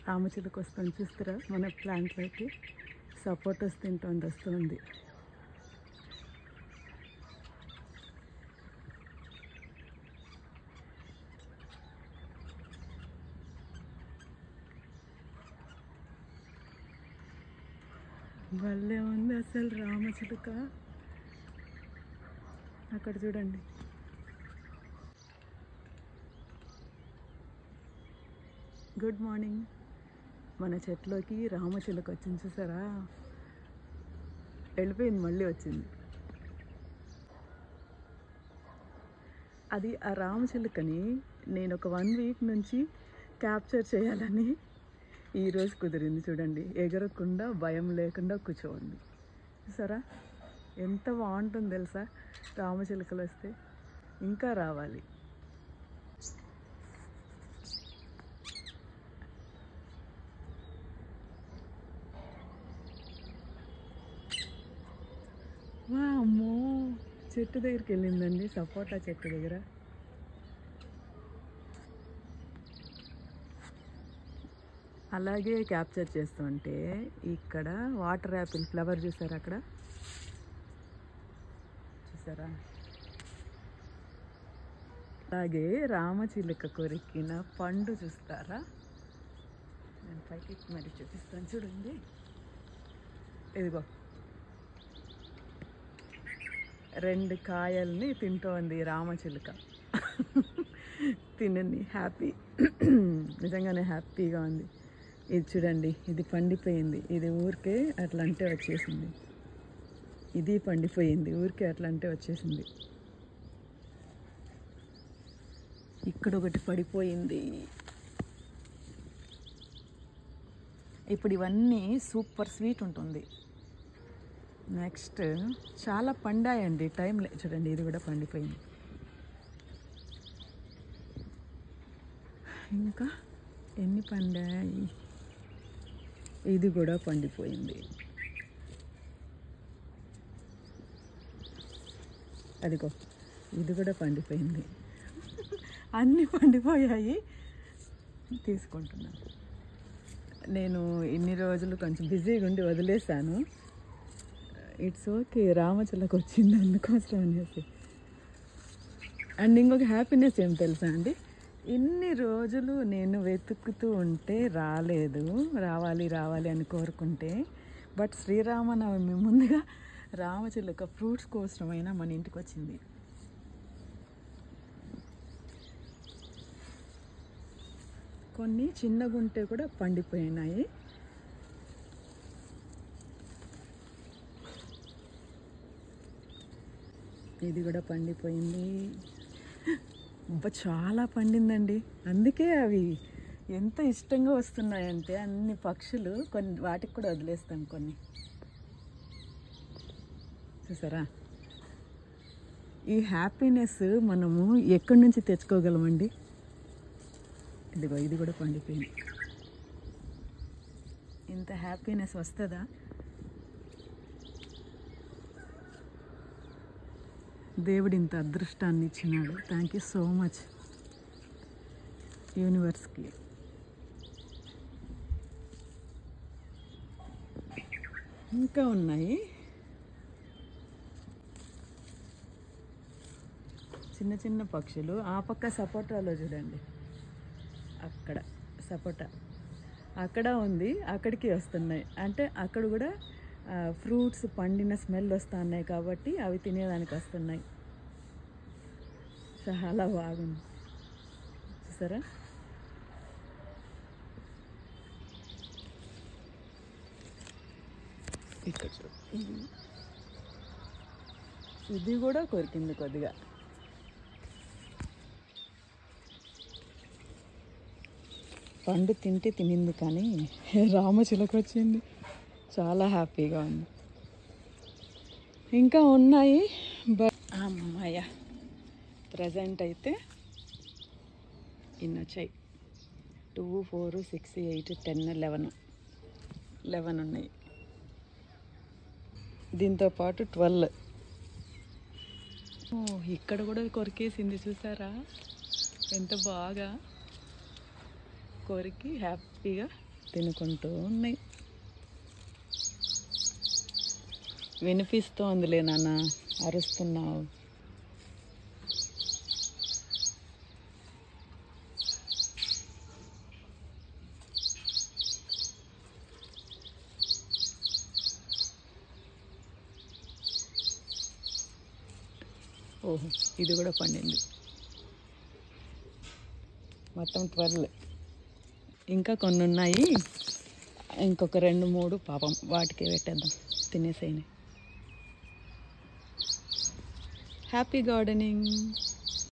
రామచిలుక వస్తుంది చూస్తారా, మన ప్లాంట్లోకి సపోర్టర్స్ తింటుంది వస్తుంది. భలే ఉంది అసలు రామచిలుక. అక్కడ చూడండి. Good morning. మన చెట్లోకి రామచిలుక వచ్చింది చూసారా, వెళ్ళిపోయింది మళ్ళీ వచ్చింది. అది ఆ రామచిలుకని నేను ఒక 1 వీక్ నుంచి క్యాప్చర్ చేయాలని ఈరోజు కుదిరింది. చూడండి, ఎగరకుండా భయం లేకుండా కూర్చోండి. చూసారా ఎంత బాగుంటుంది తెలుసా, రామచిలుకలు వస్తే. ఇంకా రావాలి. అమ్మో, చెట్టు దగ్గరికి వెళ్ళిందండి, సపోటా చెట్టు దగ్గర. అలాగే క్యాప్చర్ చేస్తుంటే ఇక్కడ వాటర్ యాపిల్ ఫ్లవర్ చూసారా, అక్కడ చూసారా. అలాగే రామచిలుక కొరికిన పండు చూస్తారా, నేను పైకి మరి చూపిస్తాను చూడండి. ఇదిగో 2 కాయల్ని తింటోంది రామచిలుక. తినండి, హ్యాపీ. నిజంగానే హ్యాపీగా ఉంది. ఇది చూడండి, ఇది పండిపోయింది. ఇది ఊరికే అట్లా అంటే వచ్చేసింది. ఇది పండిపోయింది, ఊరికే అట్లా అంటే వచ్చేసింది. ఇక్కడ ఒకటి పడిపోయింది. ఇప్పుడు ఇవన్నీ సూపర్ స్వీట్ ఉంటుంది. నెక్స్ట్ చాలా పండాయండి, టైం చూడండి, ఇది కూడా పండిపోయింది. ఇంకా ఎన్ని పండాయి, ఇది కూడా పండిపోయింది. అదిగో ఇది కూడా పండిపోయింది. అన్నీ పండిపోయాయి, తీసుకుంటున్నాను. నేను ఇన్ని రోజులు కొంచెం బిజీగా ఉండి వదిలేశాను. ఇట్స్ ఓకే, రామచిలుక వచ్చింది అందుకోసం అనేసి. అండ్ ఇంకొక హ్యాపీనెస్ ఏం తెలుసా అండి, ఇన్ని రోజులు నేను వెతుకుతూ ఉంటే రాలేదు, రావాలి రావాలి అని కోరుకుంటే, బట్ శ్రీరామనవమి ముందుగా రామచిలుక ఫ్రూట్స్ కోసమైనా మన ఇంటికి వచ్చింది. కొన్ని చిన్నగుంటే కూడా పండిపోయినాయి. ఇది కూడా పండిపోయింది. చాలా పండిందండి. అందుకే అవి ఎంత ఇష్టంగా వస్తున్నాయంటే అన్ని పక్షులు, కొన్ని వాటికి కూడా వదిలేస్తాం కొన్ని. చూసారా, ఈ హ్యాపీనెస్ మనము ఎక్కడి నుంచి తెచ్చుకోగలమండి. ఇదిగో ఇది కూడా పండిపోయింది. ఇంత హ్యాపీనెస్ వస్తుందా? దేవుడు ఇంత అదృష్టాన్ని ఇచ్చినాడు. థ్యాంక్ యూ సో మచ్ యూనివర్స్కి. ఇంకా ఉన్నాయి చిన్న చిన్న పక్షులు. ఆ పక్క సపోటాలో చూడండి, అక్కడ సపోటా అక్కడ ఉంది, అక్కడికి వస్తున్నాయి. అంటే అక్కడ కూడా ఫ్రూట్స్ పండిన స్మెల్ వస్తున్నాయి కాబట్టి అవి తినేదానికి వస్తున్నాయి. చాలా బాగుంది చూసారా. ఇక్కడ ఇది కూడా కొరికింది కొద్దిగా. పండు తింటే తినింది కానీ రామచిలుక వచ్చింది, చాలా హ్యాపీగా ఉంది. ఇంకా ఉన్నాయి, బట్ అమ్మాయ ప్రజెంట్ అయితే ఇన్ని వచ్చాయి. 2, 4, 6, 8, 10, 11 ఉన్నాయి. దీంతో పాటు 12. ఇక్కడ కూడా కొరికేసింది చూసారా, ఎంత బాగా కొరికి హ్యాపీగా తినుకుంటూ ఉన్నాయి. వినిపిస్తోందిలే నాన్న, అరుస్తున్నావు. ఓహో, ఇది కూడా పండింది. మొత్తం 12. ఇంకా కొన్ని ఉన్నాయి, ఇంకొక 2-3 పాపం వాటికే పెట్టేద్దాం, తినేసేయని. Happy gardening.